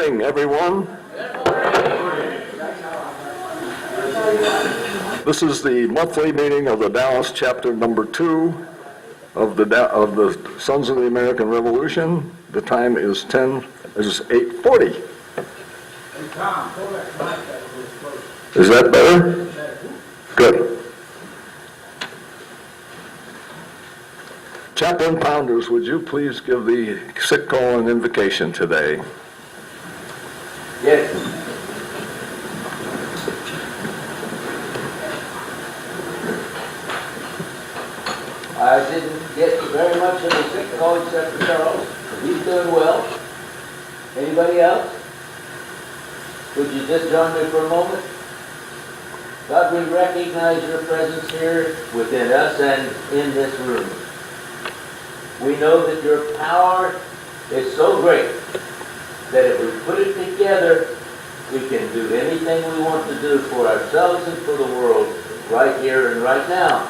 morning, everyone. This is the monthly meeting of the Dallas chapter number 2 of the Sons of the American Revolution. The time is 8:40. Is that better? Good. Chaplain Pounders, would you please give the sick call and invocation today? Yes. I didn't get very much of the sick call except for Charles. He's doing well. Anybody else? Would you just join me for a moment? God, we recognize your presence here within us and in this room. We know that your power is so great that if we put it together, we can do anything we want to do for ourselves and for the world right here and right now.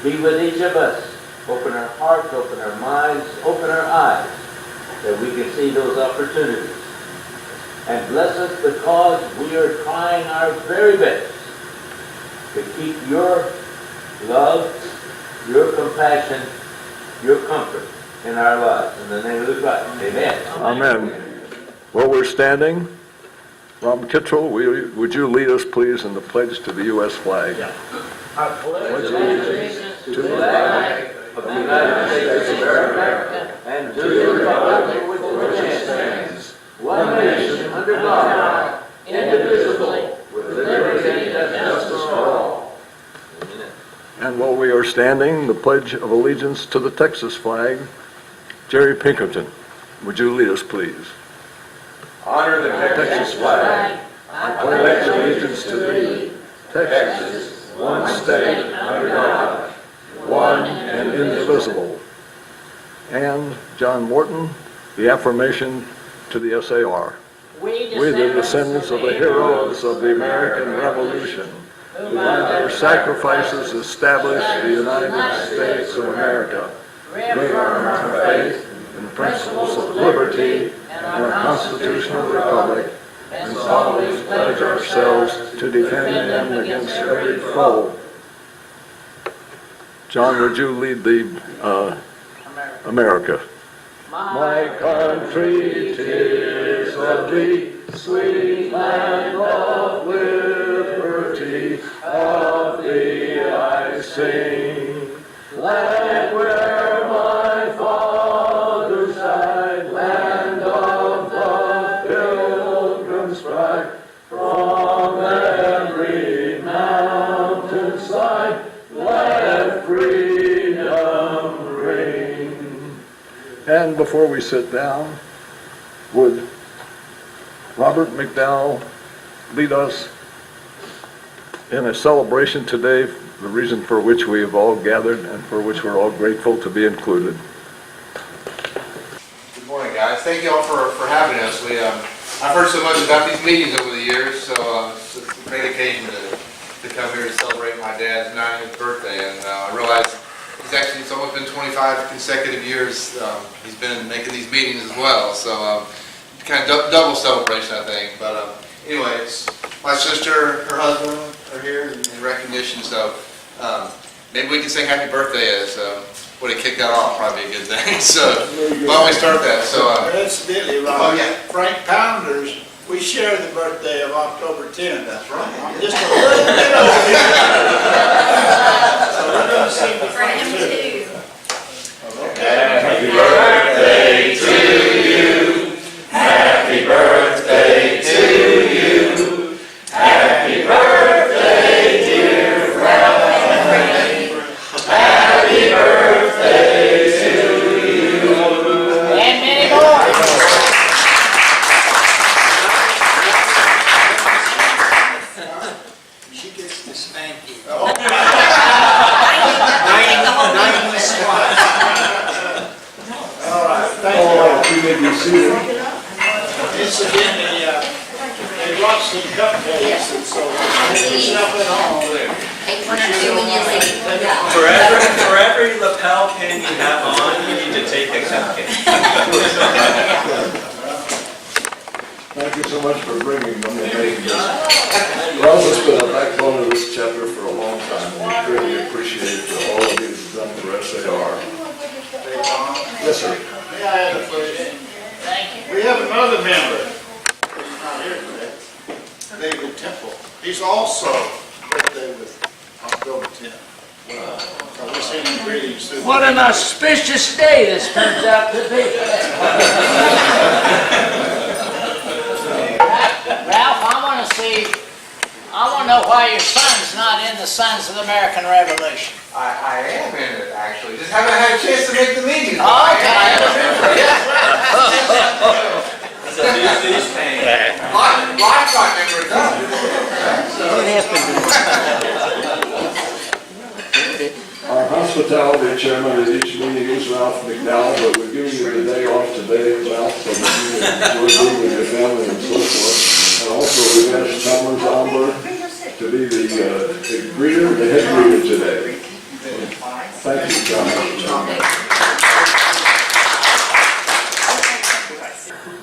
Be with each of us. Open our hearts, open our minds, open our eyes, that we can see those opportunities. And bless us because we are trying our very best to keep your love, your compassion, your comfort in our lives. In the name of the Christ. Amen. Amen. Well, we're standing. Rob Kittrell, would you lead us, please, in the pledge to the U.S. flag? I pledge allegiance to the flag of the United States of America and to the republic for which it stands, one nation under God, indivisible, with liberty and justice for all. And while we are standing, the pledge of allegiance to the Texas flag. Jerry Pinkerton, would you lead us, please? Honor the Texas flag. I pledge allegiance to thee, Texas, one state under God, one and indivisible. And John Morton, the affirmation to the SAR. We, the descendants of the heroes of the American Revolution, who by their sacrifices established the United States of America, reaffirm our faith in principles of liberty and our constitutional republic, and solemnly pledge ourselves to defend them against every foe. John, would you lead the America? My country, 'tis of thee, sweet land of liberty, of thee I sing. Land where my fathers died, land of the pilgrim's pride, from every mountainside, let freedom ring. And before we sit down, would Robert McDowell lead us in a celebration today, the reason for which we have all gathered and for which we're all grateful to be included. Good morning, guys. Thank you all for having us. I've heard so much about these meetings over the years, so it's a great occasion to come here to celebrate my dad's 90th birthday. And I realize it's almost been 25 consecutive years he's been making these meetings as well. So kind of double celebration, I think. But anyways, my sister, her husband are here in recognition. So maybe we can sing happy birthday as would have kicked that off, probably a good thing. So why don't we start that? So incidentally, Rob, oh, yeah. Frank Pounders, we share the birthday of October 10th. That's right. I'm just a little bit over here. So we're going to sing the Frank too. Happy birthday to you. Happy birthday to you. Happy birthday, dear Frank. Happy birthday to you. And many more. She gets to spank you. All right, thank you. You may be seated. Incidentally, they brought some cupcakes, and so there's yourself at home there. For every lapel pin you have on, you need to take a cupcake. Thank you so much for bringing them and making this. Ralph has been a backbone of this chapter for a long time, and we really appreciate all of you have done for SAR. Yes, sir. May I add a question? We have another member, he's not here today, David Temple. He's also birthday with October 10th. So we're sending greetings to What an auspicious day this turns out to be. Ralph, I want to know why your son's not in the Sons of the American Revolution. I am in it, actually. Just haven't had a chance to make the meetings. It's a new thing. Lifetime member, done. Our hospitality chairman at each meeting is Ralph McDowell, but we're giving you the day off today, Ralph, so that you can enjoy being with your family and so forth. And also we've asked Thomas Omber to be the greeter, the head greeter today. Thank you, John.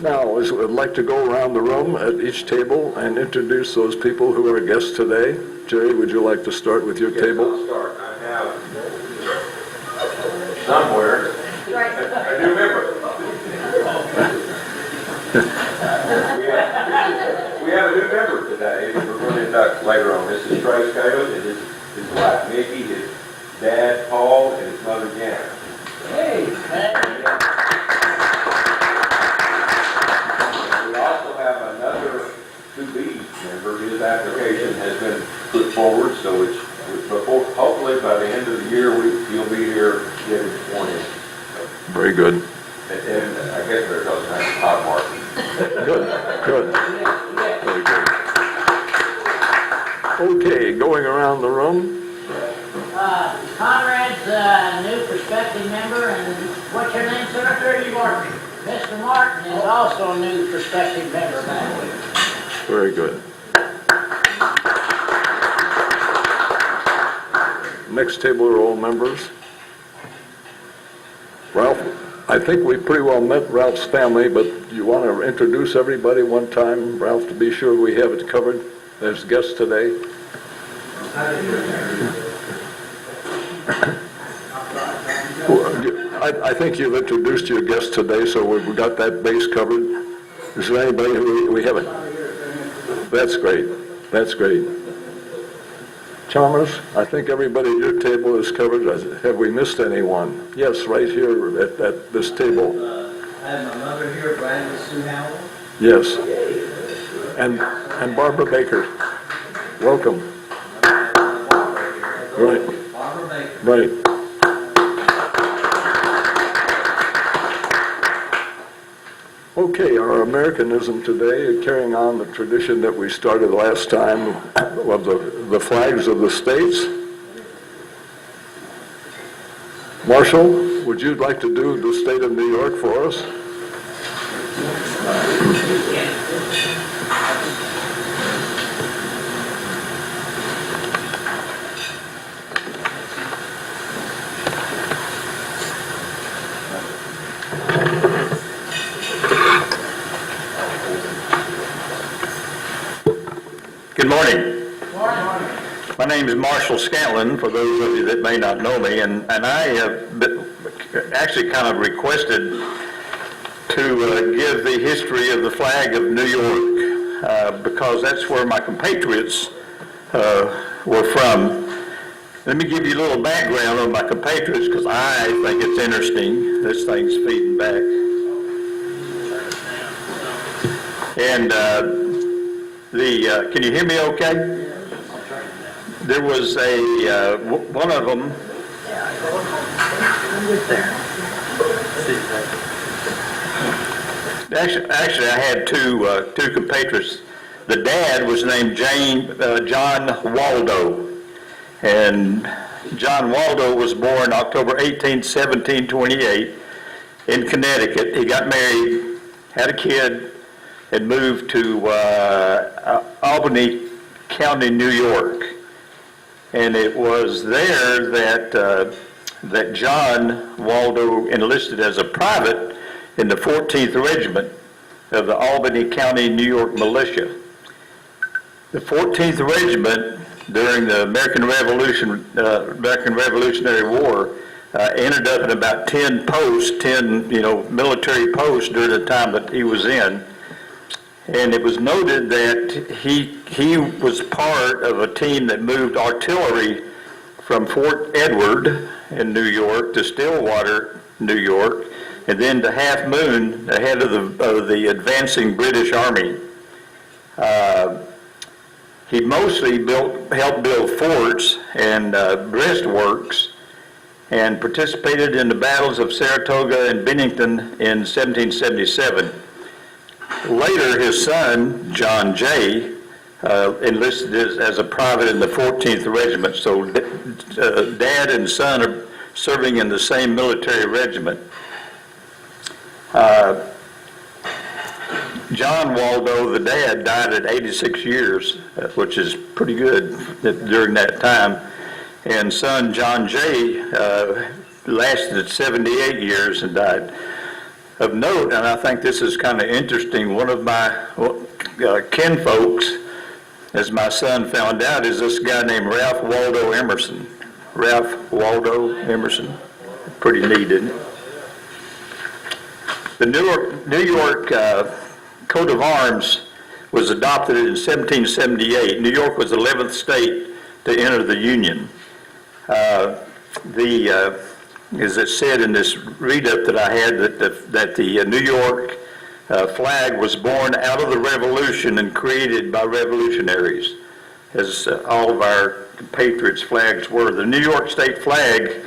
Now, I'd like to go around the room at each table and introduce those people who are guests today. Jerry, would you like to start with your table? I'll start. I have somewhere a new member. We have a new member today. We're going to induct later on. This is Trace Caleb, and his wife Mickey, his dad Paul, and his mother Janet. Hey, We also have another to-be member. His application has been put forward, so it's before, hopefully by the end of the year, he'll be here getting sworn in. Very good. And I guess there's other things, Todd Martin. Good. Very good. Okay, going around the room. Conrad's a new prospective member, and what's your name, sir? Martin. Mr. Martin is also a new prospective member back here. Very good. Next table are all members. Ralph, I think we pretty well met Ralph's family, but you want to introduce everybody one time, Ralph, to be sure we have it covered as guests today? I think you've introduced your guests today, so we've got that base covered. Is there anybody who we haven't? That's great. That's great. Chalmers, I think everybody at your table is covered. Have we missed anyone? Yes, right here at this table. I have my mother here, Brandon Sue Howell. Yes. And Barbara Baker. Welcome. Right. Barbara Baker. Right. Okay, our Americanism today, carrying on the tradition that we started last time of the flags of the states. Marshall, would you like to do the state of New York for us? Good morning. My name is Marshall Scantlin, for those of you that may not know me, and I have actually kind of requested to give the history of the flag of New York, because that's where my compatriots were from. Let me give you a little background on my compatriots, because I think it's interesting. This thing's feeding back. And can you hear me okay? There was one of them. Actually, I had two compatriots. The dad was named John Waldo, and John Waldo was born October 18, 1728 in Connecticut. He got married, had a kid, and moved to Albany County, New York. And it was there that John Waldo enlisted as a private in the 14th Regiment of the Albany County, New York militia. The 14th Regiment during the American Revolutionary War ended up in about 10 posts, 10 military posts during the time that he was in. And it was noted that he was part of a team that moved artillery from Fort Edward in New York to Stillwater, New York, and then to Half Moon, ahead of the advancing British Army. He mostly helped build forts and breastworks, and participated in the battles of Saratoga and Bennington in 1777. Later, his son, John Jay, enlisted as a private in the 14th Regiment. So dad and son are serving in the same military regiment. John Waldo, the dad, died at 86 years, which is pretty good during that time. And son John Jay lasted 78 years and died. Of note, and I think this is kind of interesting, one of my kinfolks, as my son found out, is this guy named Ralph Waldo Emerson. Ralph Waldo Emerson. Pretty neat, isn't it? The New York coat of arms was adopted in 1778. New York was the 11th state to enter the Union. As it said in this read-up that I had, that the New York flag was born out of the Revolution and created by revolutionaries, as all of our patriots' flags were. The New York state flag,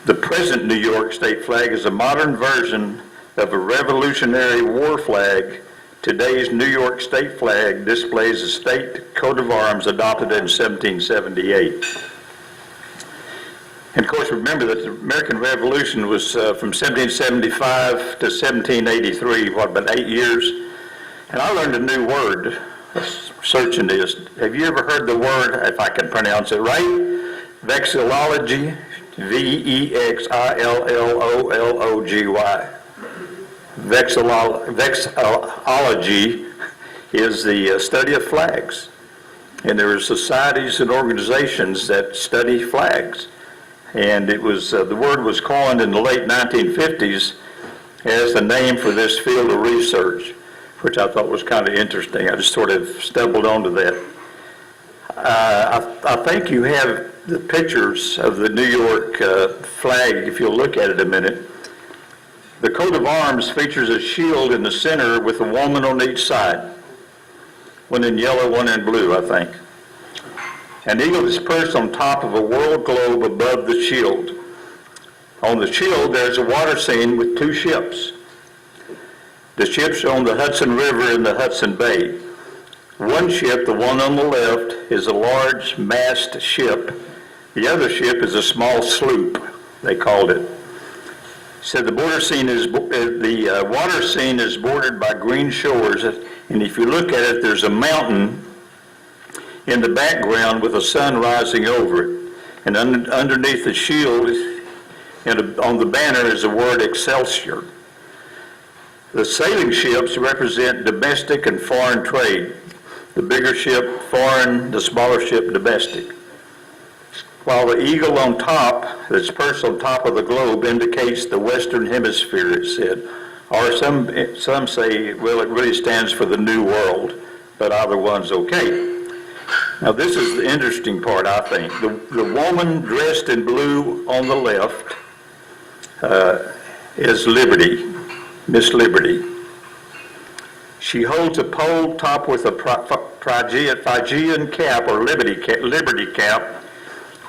the present New York state flag, is a modern version of a Revolutionary War flag. Today's New York state flag displays a state coat of arms adopted in 1778. And of course, remember that the American Revolution was from 1775 to 1783, about 8 years. And I learned a new word searching this. Have you ever heard the word, if I can pronounce it right, vexillology? Vexillology. Vexillology is the study of flags. And there are societies and organizations that study flags. And it was the word was coined in the late 1950s as the name for this field of research, which I thought was kind of interesting. I just sort of stumbled onto that. I think you have the pictures of the New York flag, if you'll look at it a minute. The coat of arms features a shield in the center with a woman on each side. One in yellow, one in blue, I think. An eagle is perched on top of a world globe above the shield. On the shield, there's a water scene with two ships. The ships are on the Hudson River in the Hudson Bay. One ship, the one on the left, is a large mast ship. The other ship is a small sloop, they called it. So the water scene is bordered by green shores, and if you look at it, there's a mountain in the background with the sun rising over it. And underneath the shield and on the banner is the word Excelsior. The sailing ships represent domestic and foreign trade. The bigger ship foreign, the smaller ship domestic. While the eagle on top, that's perched on top of the globe, indicates the Western Hemisphere, it said. Or some say, well, it really stands for the New World, but either one's okay. Now this is the interesting part, I think. The woman dressed in blue on the left is Liberty, Miss Liberty. She holds a pole topped with a Phrygian cap or Liberty cap,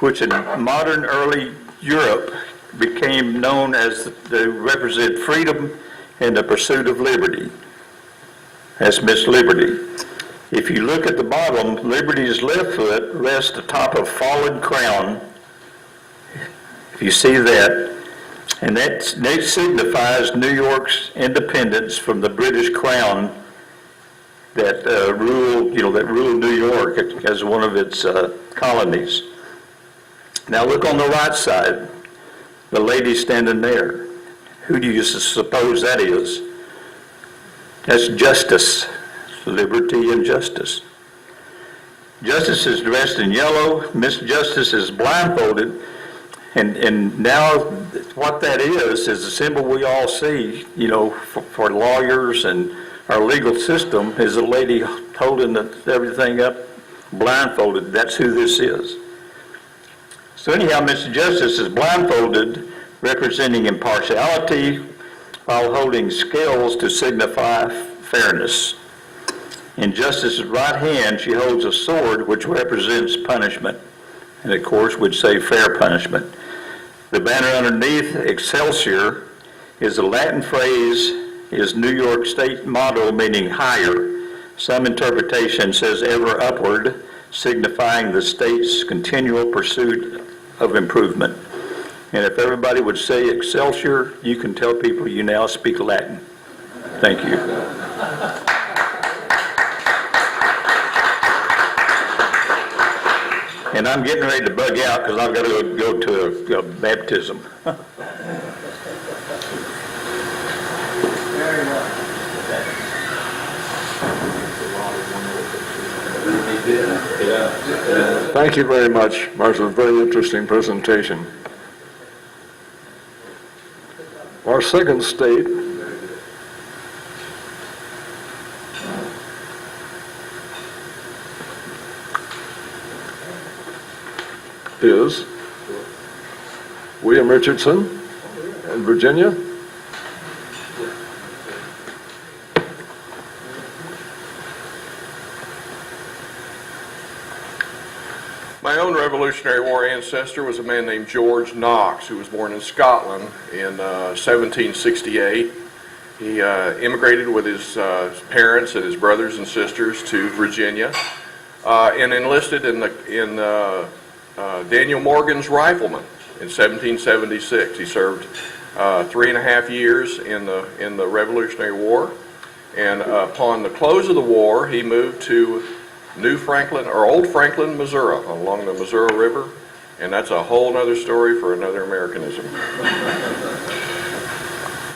which in modern early Europe became known as they represent freedom and the pursuit of liberty. That's Miss Liberty. If you look at the bottom, Liberty's left foot rests atop a fallen crown. If you see that, and that signifies New York's independence from the British crown that ruled New York as one of its colonies. Now look on the right side, the lady standing there. Who do you suppose that is? That's justice, liberty and justice. Justice is dressed in yellow, Miss Justice is blindfolded, and now what that is a symbol we all see, for lawyers and our legal system, is a lady holding everything up blindfolded. That's who this is. So anyhow, Miss Justice is blindfolded, representing impartiality, while holding scales to signify fairness. In Justice's right hand, she holds a sword which represents punishment, and of course would say fair punishment. The banner underneath, Excelsior, is a Latin phrase, is New York State motto meaning higher. Some interpretation says ever upward, signifying the state's continual pursuit of improvement. And if everybody would say Excelsior, you can tell people you now speak Latin. Thank you. And I'm getting ready to bug out because I've got to go to a baptism. Very well. Thank you very much, Marshall. Very interesting presentation. Our second state is William Richardson in Virginia. My own Revolutionary War ancestor was a man named George Knox, who was born in Scotland in 1768. He immigrated with his parents and his brothers and sisters to Virginia and enlisted in Daniel Morgan's riflemen in 1776. He served 3.5 years in the Revolutionary War, and upon the close of the war, he moved to Old Franklin, Missouri, along the Missouri River, and that's a whole other story for another Americanism.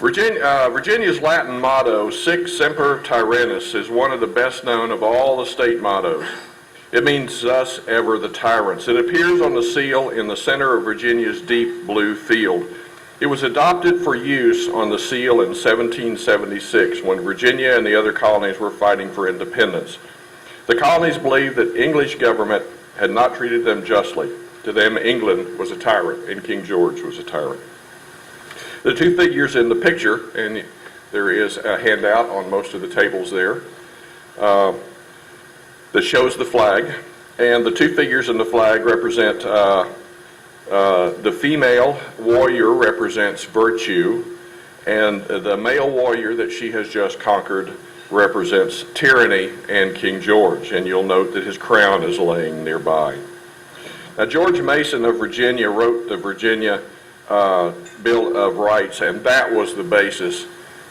Virginia's Latin motto, Sic Semper Tyrannis, is one of the best known of all the state mottos. It means thus ever the tyrants. It appears on the seal in the center of Virginia's deep blue field. It was adopted for use on the seal in 1776 when Virginia and the other colonies were fighting for independence. The colonies believed that English government had not treated them justly. To them, England was a tyrant and King George was a tyrant. The two figures in the picture, and there is a handout on most of the tables there, that shows the flag, and the two figures in the flag represent the female warrior represents virtue, and the male warrior that she has just conquered represents tyranny and King George, and you'll note that his crown is laying nearby. Now, George Mason of Virginia wrote the Virginia Bill of Rights, and that was the basis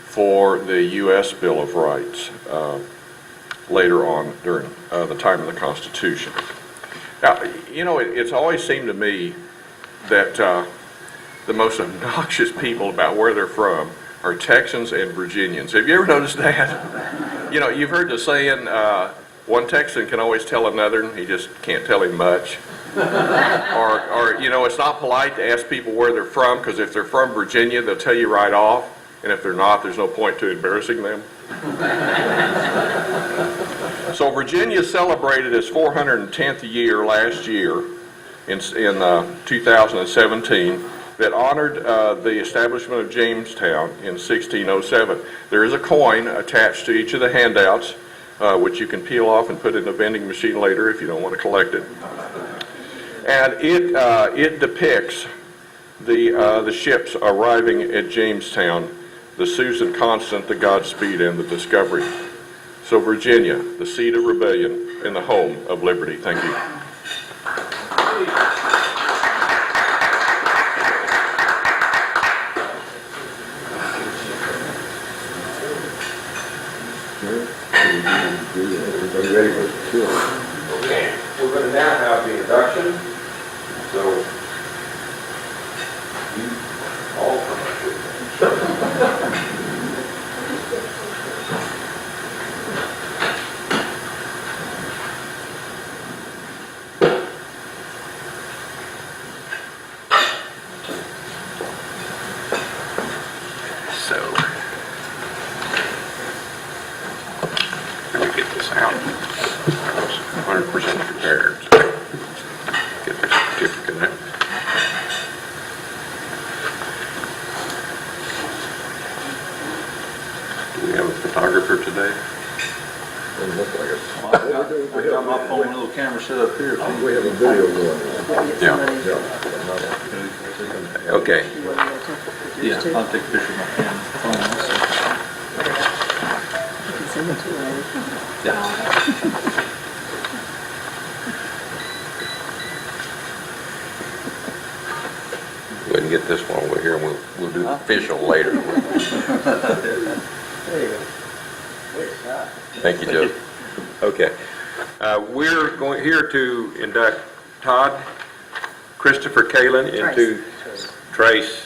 for the U.S. Bill of Rights later on during the time of the Constitution. Now, it's always seemed to me that the most obnoxious people about where they're from are Texans and Virginians. Have you ever noticed that? You've heard the saying, one Texan can always tell another, and he just can't tell him much. or it's not polite to ask people where they're from, because if they're from Virginia, they'll tell you right off, and if they're not, there's no point to embarrassing them. So Virginia celebrated its 410th year last year in 2017 that honored the establishment of Jamestown in 1607. There is a coin attached to each of the handouts, which you can peel off and put in a vending machine later if you don't want to collect it. And it depicts the ships arriving at Jamestown, the Susan Constant, the Godspeed, and the Discovery. So Virginia, the seat of rebellion and the home of liberty. Thank you. Everybody ready for the tour? Okay, we're going to now have the induction. So, you all come up here. got my phone, a little camera set up here. We have a video going. Yeah. Okay. Yeah, I'll take a picture of my phone also. Yeah. Go ahead and get this one over here, and we'll do the official later. There you go. Thank you, Joe. Okay. We're going here to induct Todd, Christopher Kalin into Trace.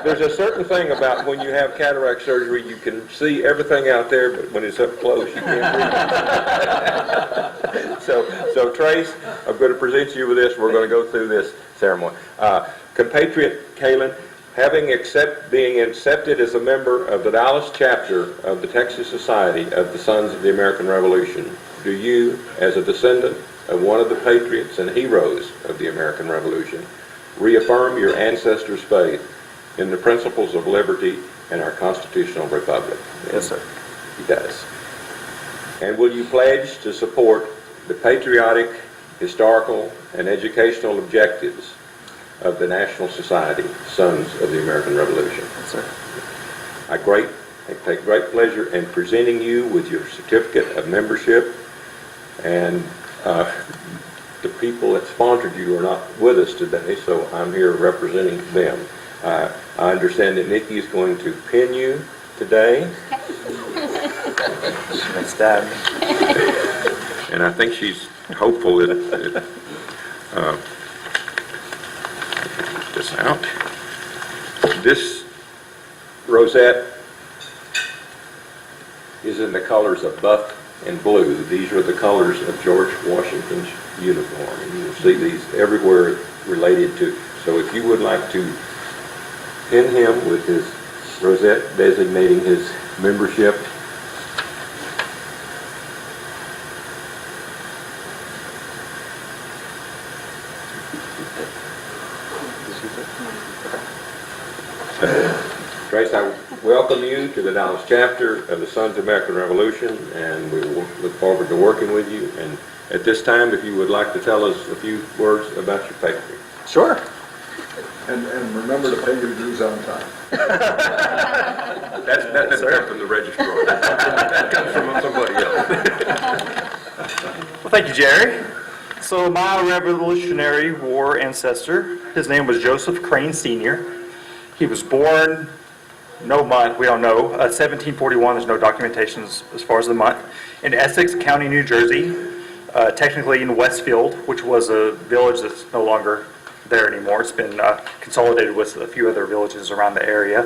There's a certain thing about when you have cataract surgery, you can see everything out there, but when it's up close, you can't read it. So Trace, I'm going to present you with this. We're going to go through this ceremony. Compatriot Kalin, being accepted as a member of the Dallas chapter of the Texas Society of the Sons of the American Revolution, do you, as a descendant of one of the patriots and heroes of the American Revolution, reaffirm your ancestors' faith in the principles of liberty and our constitutional republic? Yes, sir. He does. And will you pledge to support the patriotic, historical, and educational objectives of the National Society, Sons of the American Revolution? Yes, sir. I take great pleasure in presenting you with your certificate of membership, and the people that sponsored you are not with us today, so I'm here representing them. I understand that Nikki is going to pin you today. Next time. And I think she's hopeful that this out. This rosette is in the colors of buff and blue. These are the colors of George Washington's uniform. And you'll see these everywhere related to. So if you would like to pin him with his rosette designating his membership. Trace, I welcome you to the Dallas chapter of the Sons of the American Revolution, and we will look forward to working with you. And at this time, if you would like to tell us a few words about your patron. Sure. And remember to pay your dues on time. That doesn't come from the registrar. That comes from somebody else. Well, thank you, Jerry. So my Revolutionary War ancestor, his name was Joseph Crane Sr. He was born, no month, we don't know, 1741, there's no documentation as far as the month, in Essex County, New Jersey, technically in Westfield, which was a village that's no longer there anymore. It's been consolidated with a few other villages around the area.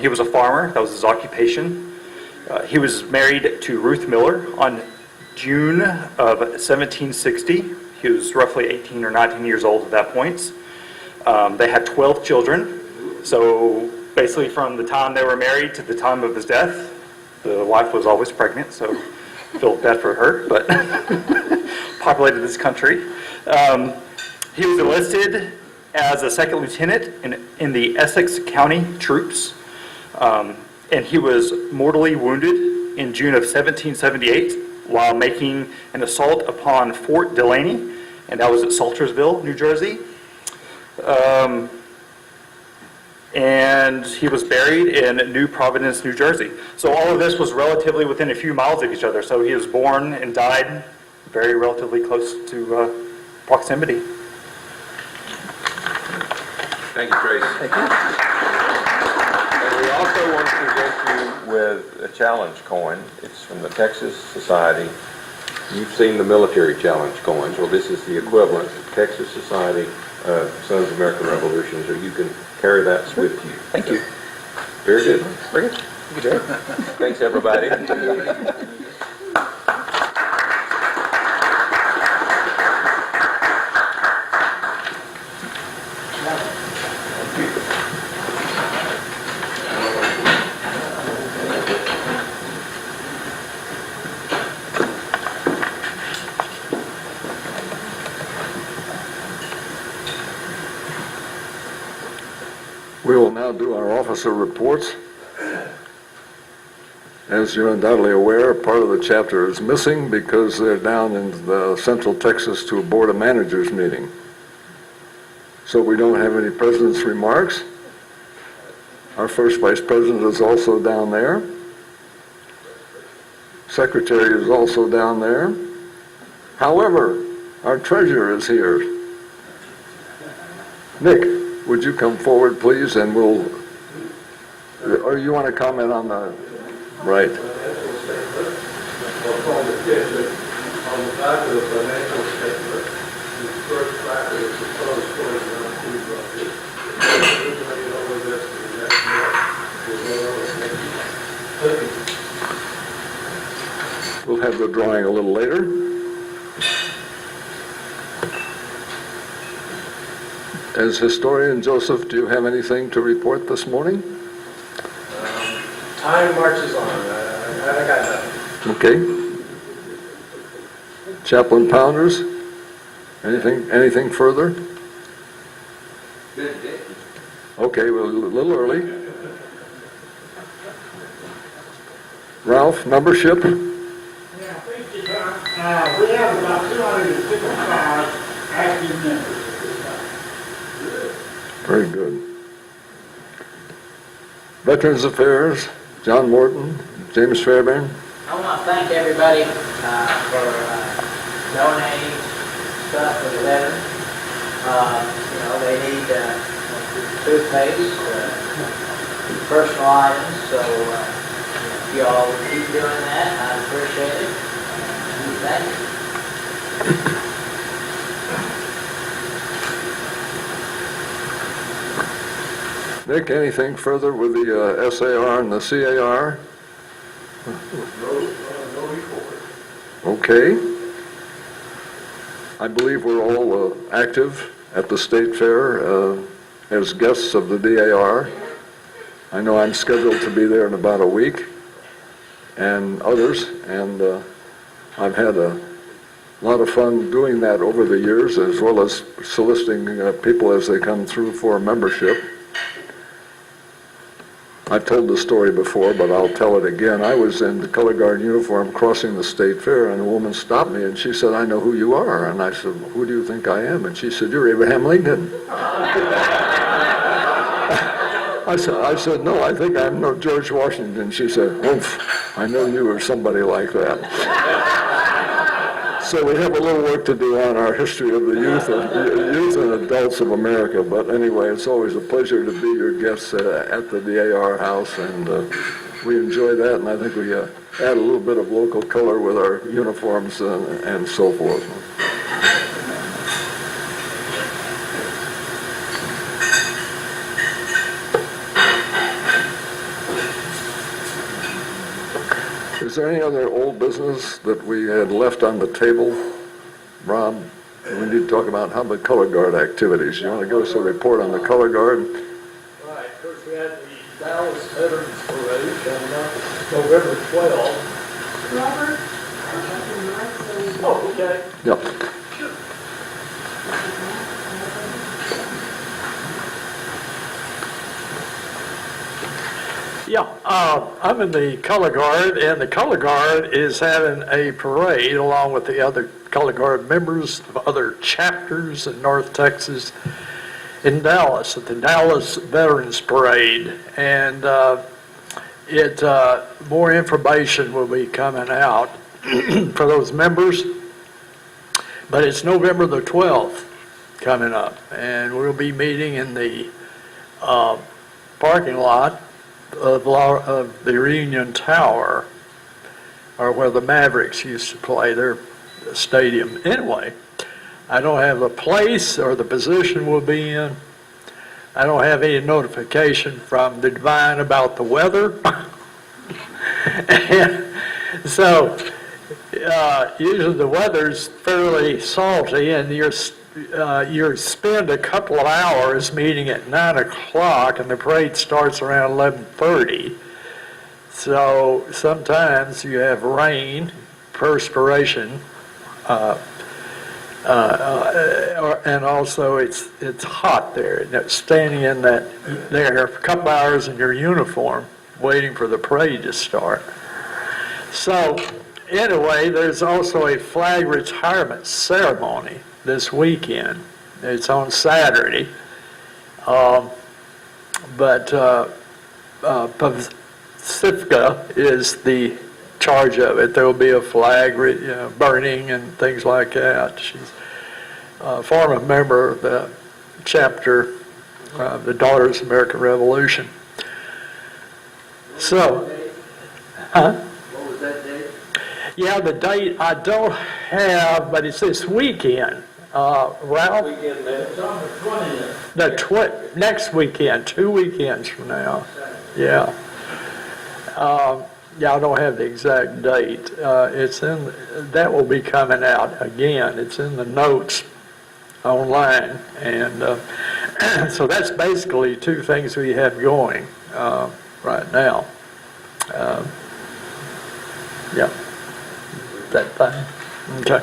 He was a farmer, that was his occupation. He was married to Ruth Miller on June of 1760. He was roughly 18 or 19 years old at that point. They had 12 children. So basically from the time they were married to the time of his death, the wife was always pregnant, so I feel bad for her, but populated this country. He was enlisted as a second lieutenant in the Essex County troops, and he was mortally wounded in June of 1778 while making an assault upon Fort Delaney, and that was at Saltersville, New Jersey. And he was buried in New Providence, New Jersey. So all of this was relatively within a few miles of each other. So he was born and died very relatively close to proximity. Thank you, Trace. Thank you. And we also want to present you with a challenge coin. It's from the Texas Society. You've seen the military challenge coins. Well, this is the equivalent of Texas Society Sons of the American Revolution, so you can carry that with you. Thank you. Very good. Very good. Thank you, Jerry. Thanks, everybody. We will now do our officer reports. As you're undoubtedly aware, part of the chapter is missing because they're down in the Central Texas to a Board of Managers meeting. So we don't have any president's remarks. Our first vice president is also down there. Secretary is also down there. However, our treasurer is here. Nick, would you come forward, please, and we'll, or you want to comment on the, right. On the back of the financial statement, the first factor is the total storage around food bucket. Everybody over this, the next month, We'll have the drawing a little later. As historian Joseph, do you have anything to report this morning? time marches on. I got nothing. Okay. Chaplain Pounders, anything further? Okay, well, a little early. Ralph, membership? Yeah, thank you, John. We have about 255 active members. Very good. Veterans Affairs, John Morton, James Fairbairn. I want to thank everybody for donating stuff for the veterans. They need toothpaste, personal items, so if you all would keep doing that, I'd appreciate it. Thank you. Nick, anything further with the SAR and the CAR? No report. Okay. I believe we're all active at the State Fair as guests of the DAR. I know I'm scheduled to be there in about a week, and others, and I've had a lot of fun doing that over the years, as well as soliciting people as they come through for membership. I've told the story before, but I'll tell it again. I was in the color guard uniform crossing the State Fair, and a woman stopped me, and she said, "I know who you are." And I said, "Who do you think I am?" And she said, "You're Abraham Lincoln." I said, "No, I think I'm no George Washington." She said, "Oomph, I know you or somebody like that." So we have a little work to do on our history of the youth and adults of America. But anyway, it's always a pleasure to be your guests at the DAR house, and we enjoy that. And I think we add a little bit of local color with our uniforms and so forth. Is there any other old business that we had left on the table? Rob, we need to talk about how the color guard activities. You want to give us a report on the color guard? Right, of course, we had the Dallas Veterans Parade coming up November 12th. Robert? Oh, okay. Yep. Yeah, I'm in the color guard, and the color guard is having a parade along with the other color guard members of other chapters in North Texas in Dallas at the Dallas Veterans Parade. And more information will be coming out for those members, but it's November the 12th coming up, and we'll be meeting in the parking lot of the Reunion Tower, or where the Mavericks used to play their stadium. Anyway, I don't have the place or the position we'll be in. I don't have any notification from the divine about the weather. And so usually the weather's fairly salty, and you spend a couple of hours meeting at 9 o'clock, and the parade starts around 11:30. So sometimes you have rain, perspiration, and also it's hot there. Standing in there for a couple hours in your uniform, waiting for the parade to start. So, anyway, there's also a flag retirement ceremony this weekend. It's on Saturday. But Pacifica is the charge of it. There will be a flag burning and things like that. She's a former member of the chapter of the Daughters of the American Revolution. So, huh? What was that date? Yeah, the date I don't have, but it's this weekend. Ralph? It's on the 20th. Next weekend, 2 weekends from now. Yeah. Yeah, I don't have the exact date. That will be coming out again. It's in the notes online. And so that's basically two things we have going right now. Yeah. That thing. Okay.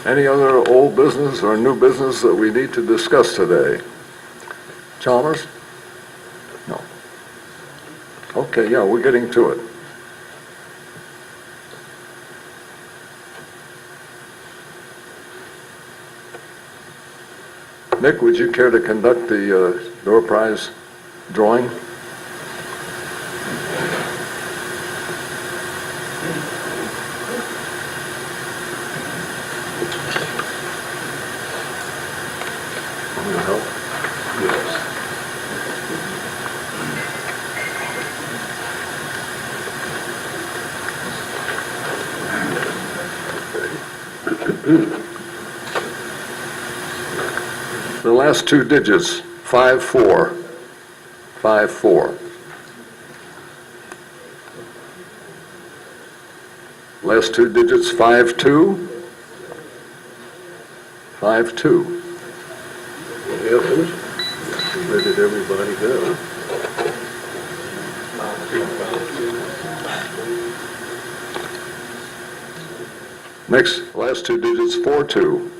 Any other old business or new business that we need to discuss today? Chalmers? No. Okay, yeah, we're getting to it. Nick, would you care to conduct the door prize drawing? The last two digits, 54. 54. Last two digits, 52. 52. Where did everybody go? Next, last two digits, 42.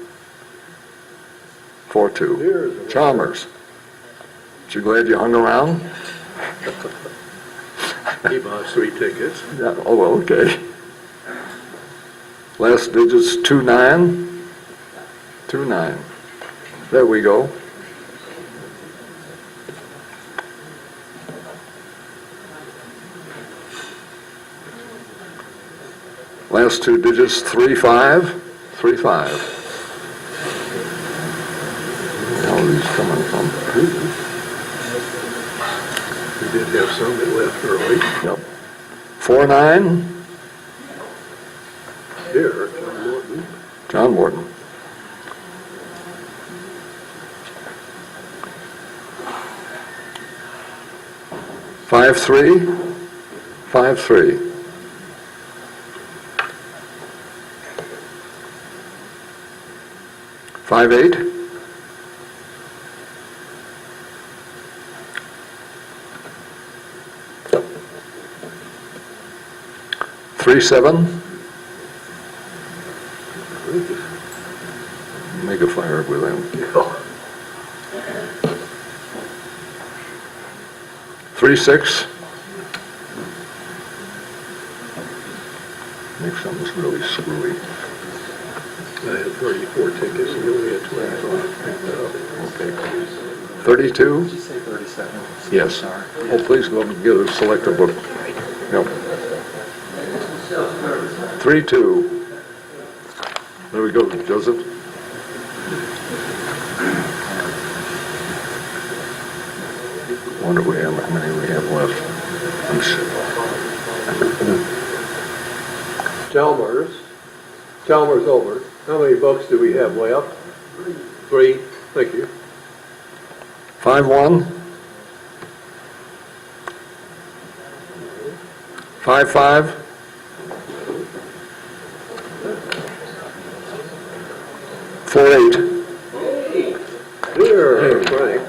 42. Chalmers. Aren't you glad you hung around? He bought 3 tickets. Yeah, oh, well, okay. Last digits, 29. 29. There we go. Last two digits, 35. 35. Where are these coming from? We did have some that left early. Yep. 49. Here, John Morton. John Morton. 53. 53. 58. 37. Make a fire with him. 36. Make something's really screwy. I had 34 tickets and you only had 25 picked up. Okay. 32. Did you say 37? Yes. Sorry. Oh, please go up and get a selector book. Yep. 3-2. There we go, Joseph. Wonder how many we have left. I'm sure. Chalmers over. How many books do we have left? 3. Thank you. 5-1. 5-5. 4-8. Here, Frank.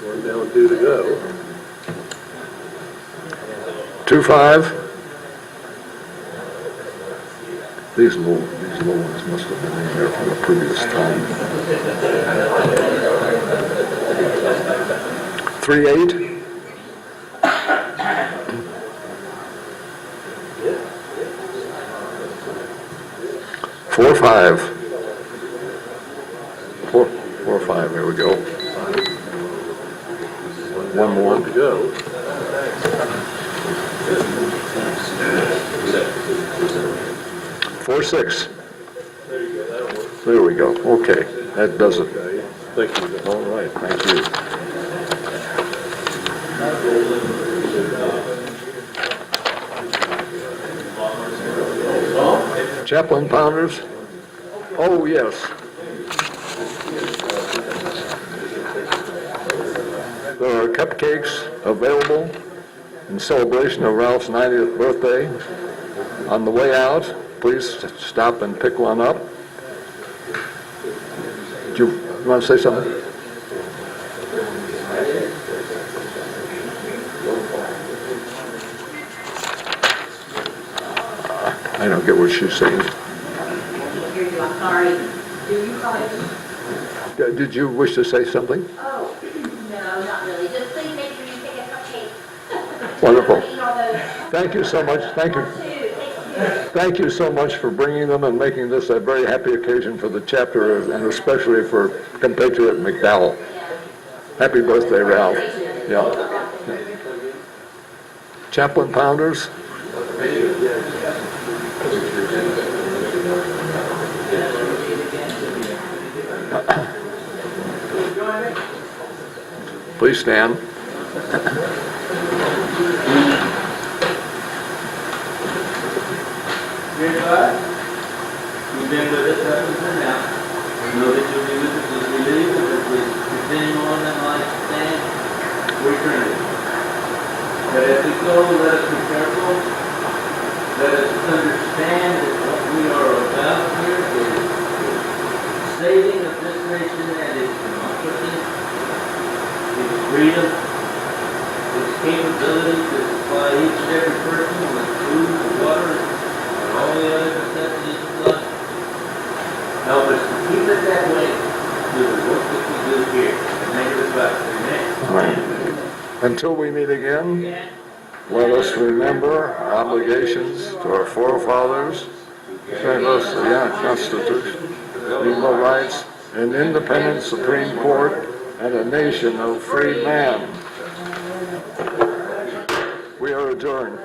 1 down, 2 to go. 2-5. These little These little ones must have been in there from the previous time. 3-8. 4-5. 4-5, there we go. One more to go. 4-6. There we go. Okay, that does it. Thank you. All right, thank you. Chaplain Pounders? Oh, yes. There are cupcakes available in celebration of Ralph's 90th birthday. On the way out, please stop and pick one up. Do you want to say something? I don't get what she's saying. I'm sorry. Do you guys? Did you wish to say something? Oh, no, not really. Just please make sure you take a cupcake. Wonderful. Eat all those. Thank you so much. Thank you. Thank you so much for bringing them and making this a very happy occasion for the chapter and especially for compatriot McDowell. Happy birthday, Ralph. Yeah. Chaplain Pounders? Please stand. Dear God, you've been with us up until now. We know that you'll be with us as we leave, and as we continue on in life stand for eternity. But as we go, let us be careful. Let us understand that what we are about here is saving of this nation and its democracy, its freedom, its capability to supply each and every person with food and water, all the other necessities of life. Help us to keep it that way through the work that we do here. In the name of God, amen. All right. Until we meet again, let us remember our obligations to our forefathers, send us the Constitution, legal rights, an independent Supreme Court, and a nation of free man. We are adjourned.